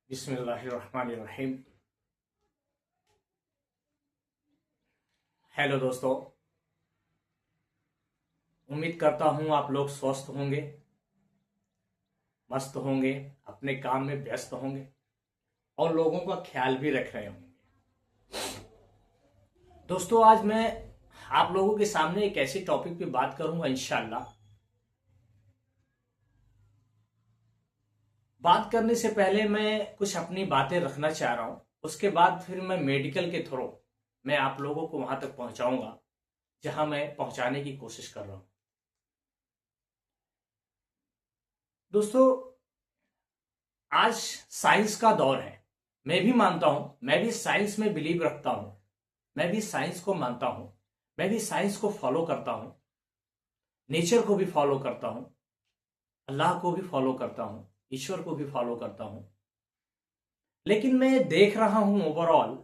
बिस्मिल्लाहिर्रहमानिर्रहीम। हेलो दोस्तों, उम्मीद करता हूँ आप लोग स्वस्थ होंगे, मस्त होंगे, अपने काम में व्यस्त होंगे और लोगों का ख्याल भी रख रहे होंगे। दोस्तों, आज मैं आप लोगों के सामने एक ऐसी टॉपिक पे बात करूंगा इंशाल्लाह। बात करने से पहले मैं कुछ अपनी बातें रखना चाह रहा हूँ, उसके बाद फिर मैं मेडिकल के थ्रू मैं आप लोगों को वहां तक पहुंचाऊंगा जहां मैं पहुंचाने की कोशिश कर रहा हूं। दोस्तों, आज साइंस का दौर है। मैं भी मानता हूं, मैं भी साइंस में बिलीव रखता हूं, मैं भी साइंस को मानता हूं, मैं भी साइंस को फॉलो करता हूं, नेचर को भी फॉलो करता हूं, अल्लाह को भी फॉलो करता हूं, ईश्वर को भी फॉलो करता हूं। लेकिन मैं देख रहा हूं ओवरऑल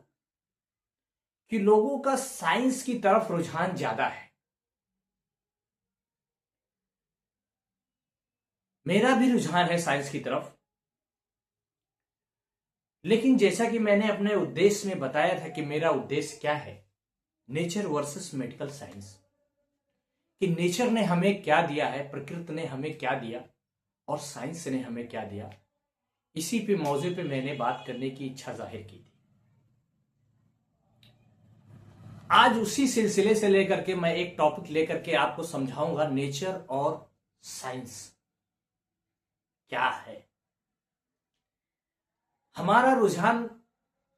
कि लोगों का साइंस की तरफ रुझान ज्यादा है। मेरा भी रुझान है साइंस की तरफ, लेकिन जैसा कि मैंने अपने उद्देश्य में बताया था कि मेरा उद्देश्य क्या है, नेचर वर्सेस मेडिकल साइंस, कि नेचर ने हमें क्या दिया है, प्रकृति ने हमें क्या दिया और साइंस ने हमें क्या दिया। इसी पे मौजू पे मैंने बात करने की इच्छा जाहिर की थी। आज उसी सिलसिले से लेकर के मैं एक टॉपिक लेकर के आपको समझाऊंगा, नेचर और साइंस क्या है। हमारा रुझान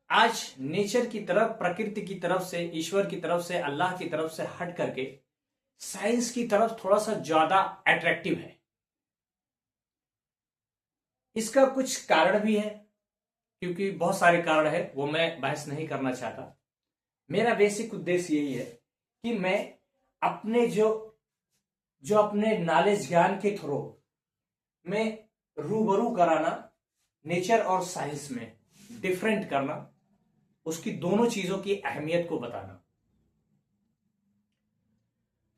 आज नेचर की तरफ, प्रकृति की तरफ से, ईश्वर की तरफ से, अल्लाह की तरफ से हट करके साइंस की तरफ थोड़ा सा ज्यादा अट्रैक्टिव है। इसका कुछ कारण भी है, क्योंकि बहुत सारे कारण है, वो मैं बहस नहीं करना चाहता। मेरा बेसिक उद्देश्य यही है कि मैं अपने जो जो अपने नॉलेज ज्ञान के थ्रू मैं रूबरू कराना, नेचर और साइंस में डिफरेंट करना, उसकी दोनों चीजों की अहमियत को बताना।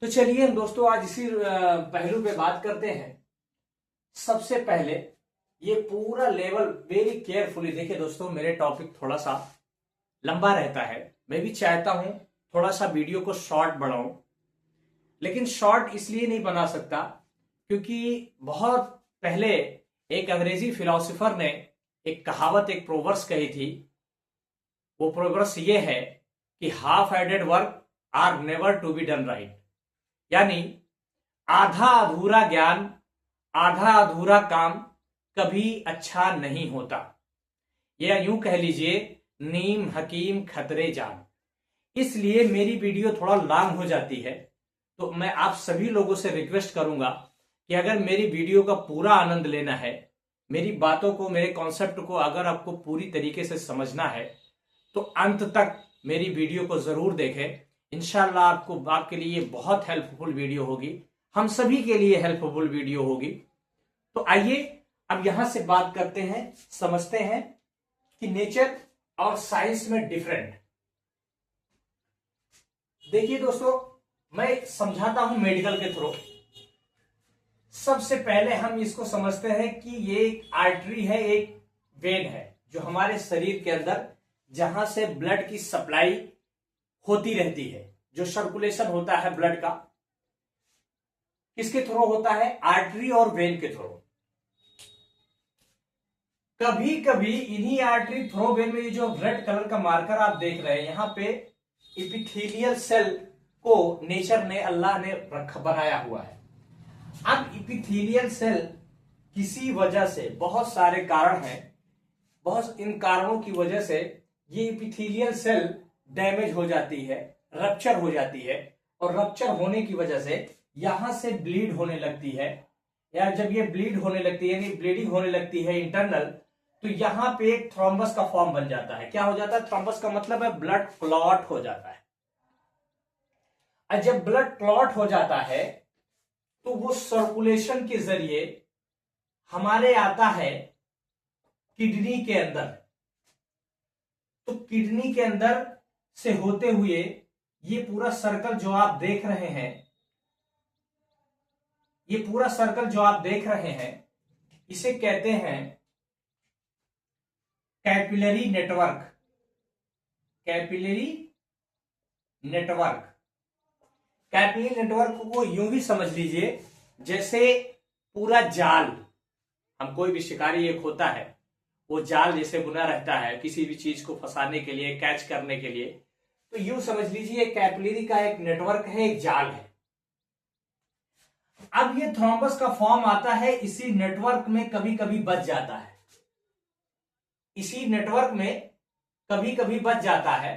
तो चलिए हम दोस्तों आज इसी पहलू पे बात करते हैं। सबसे पहले ये पूरा लेवल वेरी केयरफुली देखिए दोस्तों, मेरे टॉपिक थोड़ा सा लंबा रहता है। मैं भी चाहता हूं थोड़ा सा वीडियो को शॉर्ट बढ़ाऊं, लेकिन शॉर्ट इसलिए नहीं बना सकता क्योंकि बहुत पहले एक अंग्रेजी फिलोसोफर ने एक कहावत, एक प्रोवर्स कही थी। वो प्रोवर्स ये है कि half headed work are never to be done right, यानी आधा अधूरा ज्ञान, आधा अधूरा काम कभी अच्छा नहीं होता, या यूं कह लीजिए नीम हकीम खतरे जान। इसलिए मेरी वीडियो थोड़ा लॉन्ग हो जाती है, तो मैं आप सभी लोगों से रिक्वेस्ट करूंगा कि अगर मेरी वीडियो का पूरा आनंद लेना है, मेरी बातों को, मेरे कॉन्सेप्ट को अगर आपको पूरी तरीके से समझना है, तो अंत तक मेरी वीडियो को जरूर देखें। इंशाल्लाह आपके लिए बहुत हेल्पफुल वीडियो होगी, हम सभी के लिए हेल्पफुल वीडियो होगी। तो आइए अब यहां से बात करते हैं, समझते हैं कि नेचर और साइंस में डिफरेंट। देखिए दोस्तों, मैं समझाता हूं मेडिकल के थ्रू। सबसे पहले हम इसको समझते हैं कि ये एक आर्टरी है, एक वेन है जो हमारे शरीर के अंदर, जहां से ब्लड की सप्लाई होती रहती है, जो सर्कुलेशन होता है ब्लड का, किसके थ्रू होता है? आर्टरी और वेन के थ्रू। कभी कभी इन्हीं आर्टरी थ्रू वेन में ये जो रेड कलर का मार्कर आप देख रहे हैं, यहां पे इपिथेलियल सेल को नेचर ने, अल्लाह ने बनाया हुआ है। अब इपिथेलियल सेल किसी वजह से, बहुत सारे कारण हैं, बहुत इन कारणों की वजह से ये इपिथेलियल सेल डैमेज हो जाती है, रप्चर हो जाती है, और रप्चर होने की वजह से यहां से ब्लीड होने लगती है। या जब ये ब्लीड होने लगती है, यानी ब्लीडिंग होने लगती है इंटरनल, तो यहां पे एक थ्रोम्बस का फॉर्म बन जाता है। क्या हो जाता है? थ्रोम्बस का मतलब है ब्लड क्लॉट हो जाता है। और जब ब्लड क्लॉट हो जाता है तो वो सर्कुलेशन के जरिए हमारे आता है किडनी के अंदर। तो किडनी के अंदर से होते हुए ये पूरा सर्कल जो आप देख रहे हैं, ये पूरा सर्कल जो आप देख रहे हैं, इसे कहते हैं capillary network, capillary network. Capillary network को यूं भी समझ लीजिए जैसे पूरा जाल, हम कोई भी शिकारी एक होता है, वो जाल जैसे बुना रहता है किसी भी चीज को फंसाने के लिए, कैच करने के लिए, तो यूं समझ लीजिए कैपिलरी का एक नेटवर्क है, एक जाल है। अब ये थ्रोम्बस का फॉर्म आता है इसी नेटवर्क में, कभी कभी बच जाता है, इसी नेटवर्क में कभी कभी बच जाता है।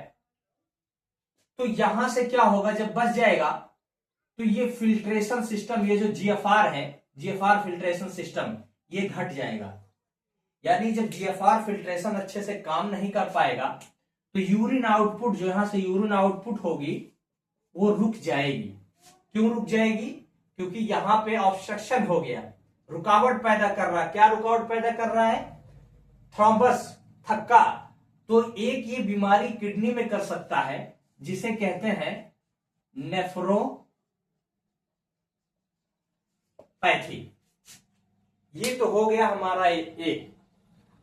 तो यहां से क्या होगा, जब बच जाएगा तो ये फिल्ट्रेशन सिस्टम, ये जो जीएफआर है, जीएफआर फिल्ट्रेशन सिस्टम, ये घट जाएगा। यानी जब जीएफआर फिल्ट्रेशन अच्छे से काम नहीं कर पाएगा तो यूरिन आउटपुट, जो यहां से यूरिन आउटपुट होगी वो रुक जाएगी। क्यों रुक जाएगी? क्योंकि यहां पे ऑब्स्ट्रक्शन हो गया, रुकावट पैदा कर रहा है। क्या रुकावट पैदा कर रहा है? थ्रोम्बस, थक्का। तो एक ये बीमारी किडनी में कर सकता है जिसे कहते हैं नेफ्रोपैथी। ये तो हो गया हमारा एक।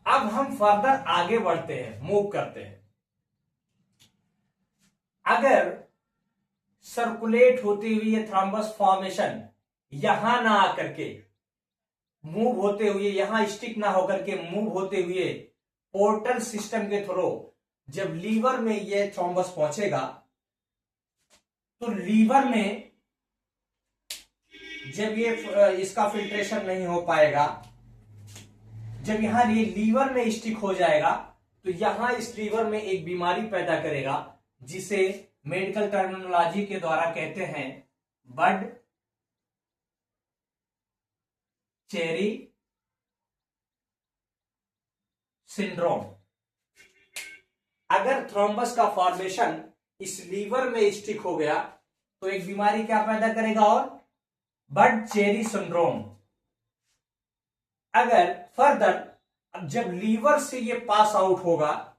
अब हम फर्दर आगे बढ़ते हैं, मूव करते हैं। अगर सर्कुलेट होती हुई ये थ्रोम्बस फॉर्मेशन यहां ना आकर के, मूव होते हुए, यहां स्टिक ना होकर के मूव होते हुए पोर्टल सिस्टम के थ्रू जब लीवर में ये थ्रोम्बस पहुंचेगा, तो लीवर में जब ये इसका फिल्ट्रेशन नहीं हो पाएगा, जब यहां ये लीवर में स्टिक हो जाएगा, तो यहां इस लीवर में एक बीमारी पैदा करेगा जिसे मेडिकल टर्मिनोलॉजी के द्वारा कहते हैं बड चेरी सिंड्रोम। अगर थ्रोम्बस का फॉर्मेशन इस लीवर में स्टिक हो गया तो एक बीमारी क्या पैदा करेगा? और बड चेरी सिंड्रोम। अगर फर्दर, अब जब लीवर से ये पास आउट होगा,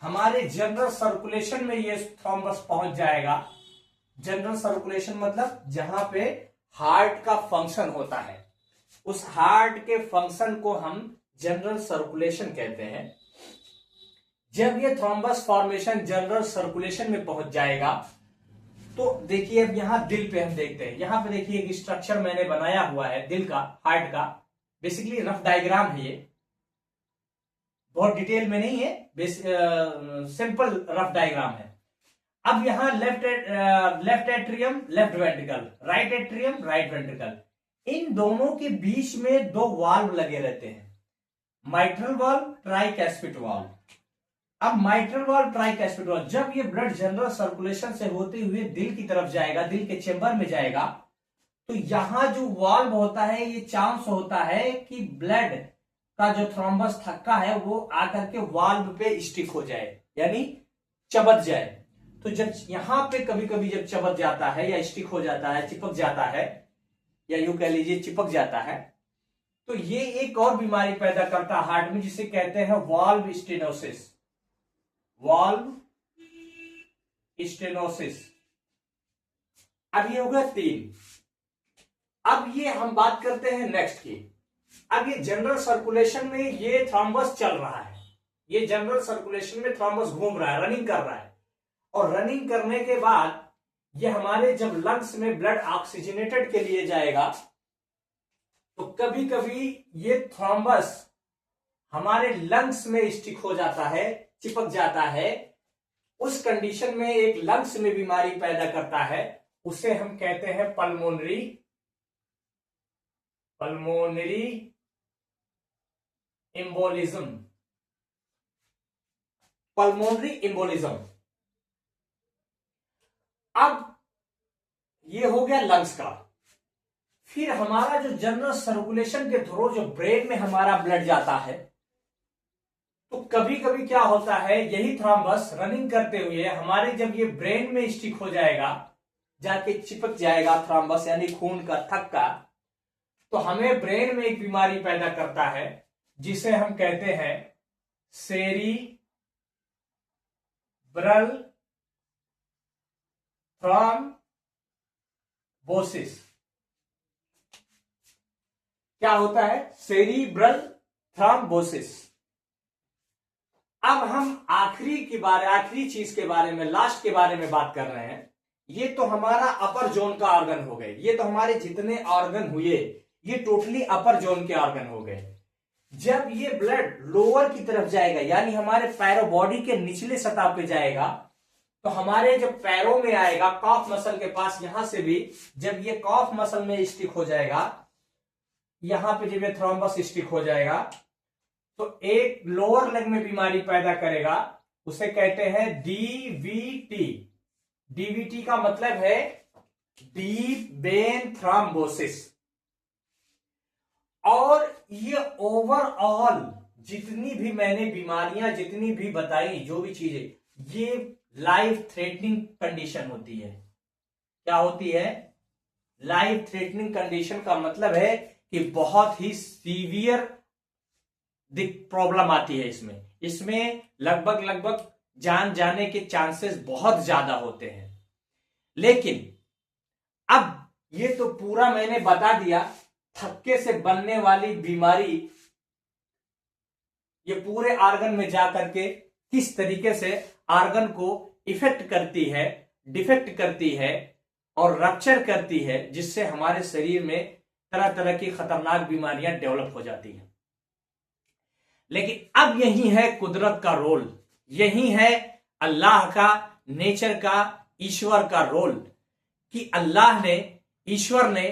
हमारे जनरल सर्कुलेशन में ये थ्रोम्बस पहुंच जाएगा। जनरल सर्कुलेशन मतलब जहां पे हार्ट का फंक्शन होता है, उस हार्ट के फंक्शन को हम जनरल सर्कुलेशन कहते हैं। जब ये थ्रोम्बस फॉर्मेशन जनरल सर्कुलेशन में पहुंच जाएगा, तो देखिए अब यहां दिल पे हम देखते हैं। यहां पे देखिए एक स्ट्रक्चर मैंने बनाया हुआ है दिल का, हार्ट का। बेसिकली रफ डायग्राम है ये, बहुत डिटेल में नहीं है, सिंपल रफ डायग्राम है। अब यहां left atrium, left ventricle, right atrium, right ventricle, इन दोनों के बीच में दो वाल्व लगे रहते हैं, माइट्रल वाल्व, ट्राइकैस्पिड वाल्व। अब माइट्रल वाल्व, ट्राइकैस्पिड वाल्व, जब ये ब्लड जनरल सर्कुलेशन से होते हुए दिल की तरफ जाएगा, दिल के चेंबर में जाएगा, तो यहां जो वाल्व होता है, ये चांस होता है कि ब्लड का जो थ्रोम्बस थक्का है वो आकर के वाल्व पे स्टिक हो जाए, यानी चबक जाए। तो जब यहां पे कभी कभी जब चबक जाता है या स्टिक हो जाता है, चिपक जाता है, या यूं कह लीजिए चिपक जाता है, तो ये एक और बीमारी पैदा करता है हार्ट में जिसे कहते हैं वाल्व स्टेनोसिस। Valve stenosis. अब ये हो गया 3। अब ये हम बात करते हैं नेक्स्ट की। अब ये जनरल सर्कुलेशन में ये थ्रोम्बस चल रहा है, ये जनरल सर्कुलेशन में थ्रोम्बस घूम रहा है, रनिंग कर रहा है, और रनिंग करने के बाद ये हमारे जब लंग्स में ब्लड ऑक्सीजनेटेड के लिए जाएगा, तो कभी कभी ये थ्रोम्बस हमारे लंग्स में स्टिक हो जाता है, चिपक जाता है। उस कंडीशन में एक लंग्स में बीमारी पैदा करता है, उसे हम कहते हैं पल्मोनरी एम्बोलिज्म। Pulmonary embolism. अब ये हो गया लंग्स का। फिर हमारा जो जनरल सर्कुलेशन के थ्रू जो ब्रेन में हमारा ब्लड जाता है, तो कभी कभी क्या होता है, यही थ्रोम्बस रनिंग करते हुए हमारे जब ये ब्रेन में स्टिक हो जाएगा, जाके चिपक जाएगा थ्रोम्बस यानी खून का थक्का, तो हमें ब्रेन में एक बीमारी पैदा करता है जिसे हम कहते हैं सेरिब्रल थ्रोम्बोसिस। क्या होता है? Cerebral thrombosis. अब हम आखिरी चीज के बारे में, लास्ट के बारे में बात कर रहे हैं। ये तो हमारा अपर जोन का ऑर्गन हो गए, ये तो हमारे जितने ऑर्गन हुए ये टोटली अपर जोन के ऑर्गन हो गए। जब ये ब्लड लोअर की तरफ जाएगा, यानी हमारे पैरों बॉडी के निचले सतह पे जाएगा, तो हमारे जब पैरों में आएगा कॉफ मसल के पास, यहां से भी जब ये कॉफ मसल में स्टिक हो जाएगा, यहां पे जब ये थ्रोम्बस स्टिक हो जाएगा तो एक लोअर लेग में बीमारी पैदा करेगा, उसे कहते हैं डीवीटी। डीवीटी का मतलब है डीप वेन थ्रोम्बोसिस। और ये ओवरऑल जितनी भी मैंने बीमारियां जितनी भी बताई, जो भी चीजें, ये लाइफ थ्रेटनिंग कंडीशन होती है। क्या होती है? लाइफ थ्रेटनिंग कंडीशन का मतलब है कि बहुत ही सीवियर प्रॉब्लम आती है इसमें लगभग जान जाने के चांसेस बहुत ज्यादा होते हैं। लेकिन अब ये तो पूरा मैंने बता दिया, थक्के से बनने वाली बीमारी ये पूरे ऑर्गन में जाकर के किस तरीके से ऑर्गन को इफेक्ट करती है, डिफेक्ट करती है और रप्चर करती है, जिससे हमारे शरीर में तरह तरह की खतरनाक बीमारियां डेवलप हो जाती हैं। लेकिन अब यही है कुदरत का रोल, यही है अल्लाह का, नेचर का, ईश्वर का रोल, कि अल्लाह ने, ईश्वर ने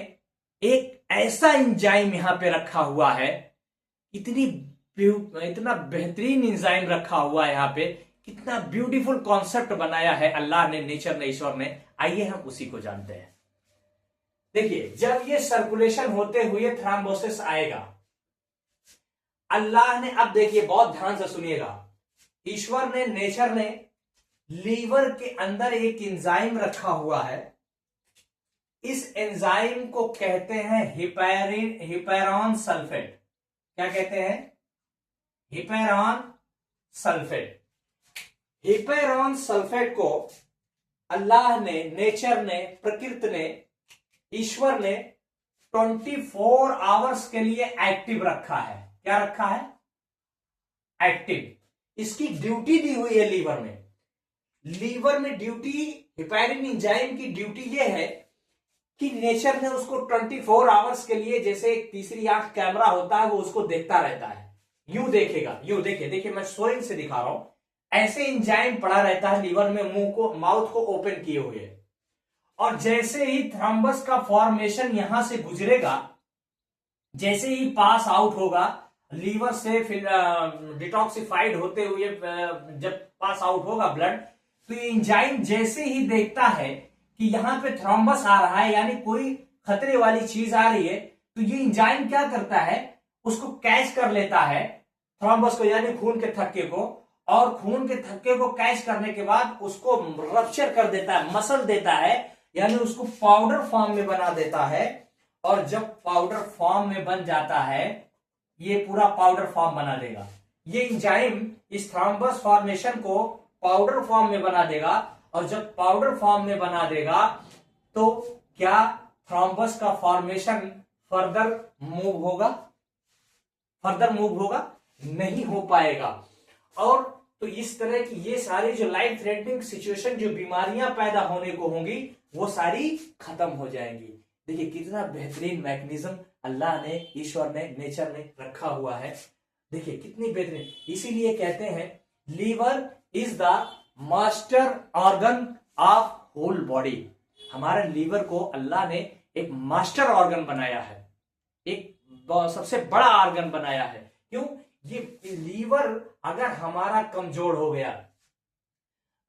एक ऐसा एंजाइम यहां पे रखा हुआ है, इतना बेहतरीन एंजाइम रखा हुआ है यहां पे, कितना ब्यूटीफुल कॉन्सेप्ट बनाया है अल्लाह ने, नेचर ने, ईश्वर ने। आइए हम उसी को जानते हैं। देखिए, जब ये सर्कुलेशन होते हुए थ्रोम्बोसिस आएगा, अल्लाह ने, अब देखिए बहुत ध्यान से सुनिएगा, ईश्वर ने, नेचर ने लीवर के अंदर एक एंजाइम रखा हुआ है। इस एंजाइम को कहते हैं हिपैरॉन सल्फेट। क्या कहते हैं? हिपैरॉन सल्फेट। हिपैरॉन सल्फेट को अल्लाह ने, नेचर ने, प्रकृति ने, ईश्वर ने 24 आवर्स के लिए एक्टिव रखा है। क्या रखा है? एक्टिव। इसकी ड्यूटी दी हुई है लीवर में। लीवर में ड्यूटी, हिपैरिन एंजाइम की ड्यूटी यह है कि नेचर ने उसको 24 आवर्स के लिए, जैसे एक तीसरी आंख कैमरा होता है, वो उसको देखता रहता है। यूं देखेगा, यूं देखिए मैं सोइंग से दिखा रहा हूं, ऐसे एंजाइम पड़ा रहता है लीवर में, माउथ को ओपन किए हुए। और जैसे ही थ्रोम्बस का फॉर्मेशन यहां से गुजरेगा, जैसे ही पास आउट होगा लीवर से, फिर डिटॉक्सिफाइड होते हुए जब पास आउट होगा ब्लड, तो ये एंजाइम जैसे ही देखता है कि यहां पे थ्रोम्बस आ रहा है, यानी कोई खतरे वाली चीज आ रही है, तो ये एंजाइम क्या करता है? उसको कैच कर लेता है, थ्रोम्बस को, यानी खून के थक्के को, और खून के थक्के को कैच करने के बाद उसको रप्चर कर देता है, मसल देता है, यानी उसको पाउडर फॉर्म में बना देता है। और जब पाउडर फॉर्म में बन जाता है, ये पूरा पाउडर फॉर्म बना देगा। ये एंजाइम इस थ्रोम्बस फॉर्मेशन को पाउडर फॉर्म में बना देगा, और जब पाउडर फॉर्म में बना देगा तो क्या थ्रोम्बस का फॉर्मेशन फर्दर मूव होगा? फर्दर मूव होगा? नहीं हो पाएगा। और तो इस तरह की ये सारी जो लाइफ थ्रेटनिंग सिचुएशन, जो बीमारियां पैदा होने को होंगी, वो सारी खत्म हो जाएंगी। देखिए कितना बेहतरीन मैकेनिज्म अल्लाह ने, ईश्वर ने, नेचर ने रखा हुआ है। देखिए कितनी बेहतरीन। इसीलिए कहते हैं liver is the master organ of whole body. हमारे लीवर को अल्लाह ने एक मास्टर ऑर्गन बनाया है, एक सबसे बड़ा ऑर्गन बनाया है। क्यों? ये लीवर अगर हमारा कमजोर हो गया,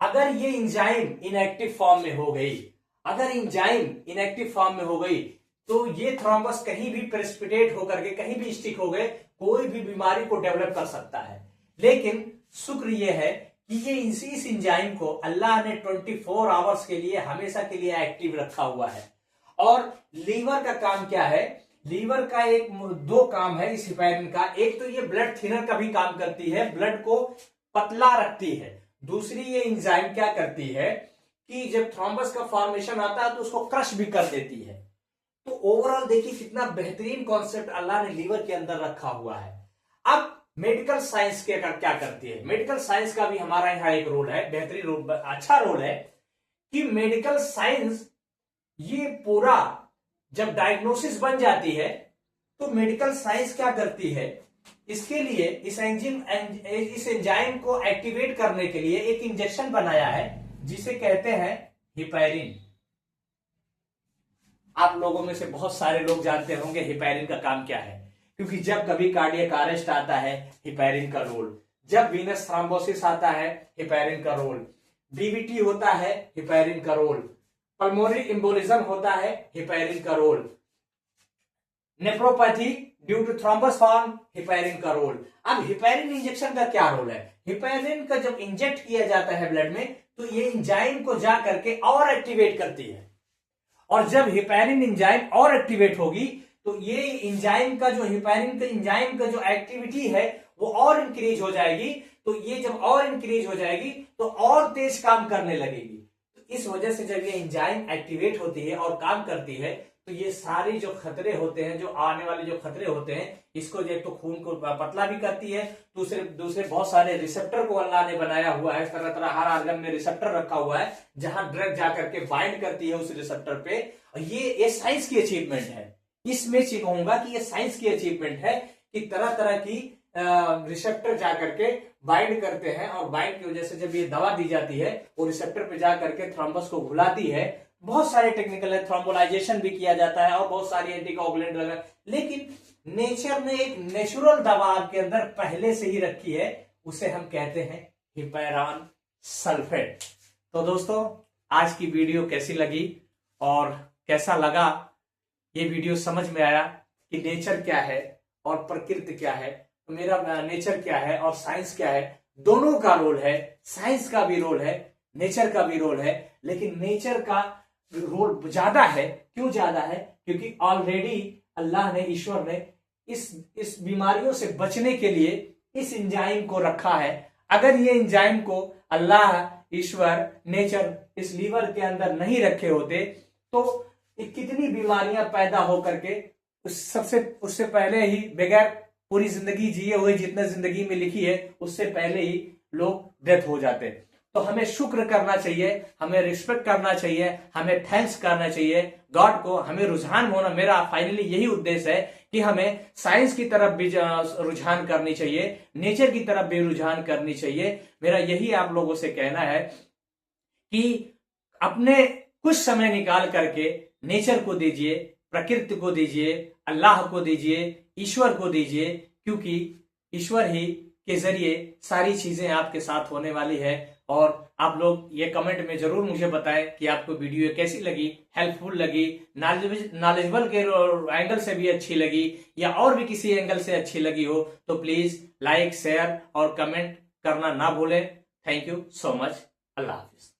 अगर ये एंजाइम इनएक्टिव फॉर्म में हो गई, अगर एंजाइम इनएक्टिव फॉर्म में हो गई, तो ये थ्रोम्बस कहीं भी प्रेसिपिटेट होकर के कहीं भी स्टिक हो गए, कोई भी बीमारी को डेवलप कर सकता है। लेकिन शुक्र यह है कि ये इस एंजाइम को अल्लाह ने 24 आवर्स के लिए, हमेशा के लिए एक्टिव रखा हुआ है। और लीवर का काम क्या है? लीवर का दो काम है इस हिपैरिन का। एक तो ये ब्लड थिनर का भी काम करती है, ब्लड को पतला रखती है। दूसरी ये एंजाइम क्या करती है कि जब थ्रोम्बस का फॉर्मेशन आता है तो उसको क्रश भी कर देती है। तो ओवरऑल देखिए कितना बेहतरीन कॉन्सेप्ट अल्लाह ने लीवर के अंदर रखा हुआ है। अब मेडिकल साइंस के क्या करती है। मेडिकल साइंस का भी हमारा यहाँ एक रोल है, बेहतरीन रोल, अच्छा रोल है कि मेडिकल साइंस ये पूरा जब डायग्नोसिस बन जाती है तो मेडिकल साइंस क्या करती है, इसके लिए इस एंजाइम को एक्टिवेट करने के लिए एक इंजेक्शन बनाया है जिसे कहते हैं हिपैरिन। आप लोगों में से बहुत सारे लोग जानते होंगे हिपैरिन का काम क्या है, क्योंकि जब कभी कार्डियक अरेस्ट आता है हिपैरिन का रोल, जब वीनस थ्रोम्बोसिस आता है हिपैरिन का रोल, डीवीटी होता है हिपैरिन का रोल, पल्मोनरी एम्बोलिज्म होता है हिपैरिन का role, nephropathy due to thrombus form heparin का रोल। अब हिपैरिन इंजेक्शन का क्या रोल है, हिपैरिन का जब इंजेक्ट किया जाता है ब्लड में तो ये इंजाइम को जा करके और एक्टिवेट करती है, और जब हिपैरिन इंजाइम और एक्टिवेट होगी तो ये इंजाइम का जो हिपैरिन का इंजाइम का जो एक्टिविटी है वो और इंक्रीज हो जाएगी। तो ये जब और इंक्रीज हो जाएगी तो और तेज काम करने लगेगी। तो इस वजह से जब ये इंजाइम एक्टिवेट होती है और काम करती है तो ये सारी जो खतरे होते हैं, जो आने वाले जो खतरे होते हैं, इसको जो तो खून को पतला भी करती है, दूसरे बहुत सारे रिसेप्टर को अल्लाह ने बनाया हुआ है, तरह तरह हर आर्गन में रिसेप्टर रखा हुआ है जहां ड्रग जाकर के बाइंड करती है उस रिसेप्टर पे। ये साइंस की अचीवमेंट है, इसमें कहूंगा कि ये साइंस की अचीवमेंट है कि तरह तरह की रिसेप्टर जाकर के बाइंड करते हैं, और बाइंड की वजह से जब ये दवा दी जाती है वो रिसेप्टर पे जाकर के थ्रोम्बस को घुलाती है। बहुत सारे टेक्निकल है, थ्रोम्बोलाइजेशन भी किया जाता है और बहुत सारी एंटीकोगुलेंट लगा, लेकिन नेचर ने एक नेचुरल दवा आपके अंदर पहले से ही रखी है, उसे हम कहते हैं हिपैरान सल्फेट। तो दोस्तों आज की वीडियो कैसी लगी और कैसा लगा, ये वीडियो समझ में आया कि नेचर क्या है और प्रकृति क्या है, तो मेरा नेचर क्या है और साइंस क्या है, दोनों का रोल है, साइंस का भी रोल है, नेचर का भी रोल है, लेकिन नेचर का रोल ज्यादा है। क्यों ज्यादा है? क्योंकि ऑलरेडी अल्लाह ने, ईश्वर ने इस बीमारियों से बचने के लिए इस एंजाइम को रखा है। अगर ये एंजाइम को अल्लाह, ईश्वर, नेचर इस लीवर के अंदर नहीं रखे होते तो कितनी बीमारियां पैदा होकर के उससे पहले ही, बगैर पूरी जिंदगी जिए हुए जितने जिंदगी में लिखी है उससे पहले ही लोग डेथ हो जाते। तो हमें शुक्र करना चाहिए, हमें रिस्पेक्ट करना चाहिए, हमें थैंक्स करना चाहिए गॉड को, हमें रुझान होना, मेरा फाइनली यही उद्देश्य है कि हमें साइंस की तरफ भी रुझान करनी चाहिए, नेचर की तरफ भी रुझान करनी चाहिए। मेरा यही आप लोगों से कहना है कि अपने कुछ समय निकाल करके नेचर को दीजिए, प्रकृति को दीजिए, अल्लाह को दीजिए, ईश्वर को दीजिए, क्योंकि ईश्वर ही के जरिए सारी चीजें आपके साथ होने वाली है। और आप लोग ये कमेंट में जरूर मुझे बताएं कि आपको वीडियो कैसी लगी, हेल्पफुल लगी, नॉलेजेबल के एंगल से भी अच्छी लगी या और भी किसी एंगल से अच्छी लगी हो तो प्लीज लाइक, शेयर और कमेंट करना ना भूलें। Thank you so much. Allah Hafiz.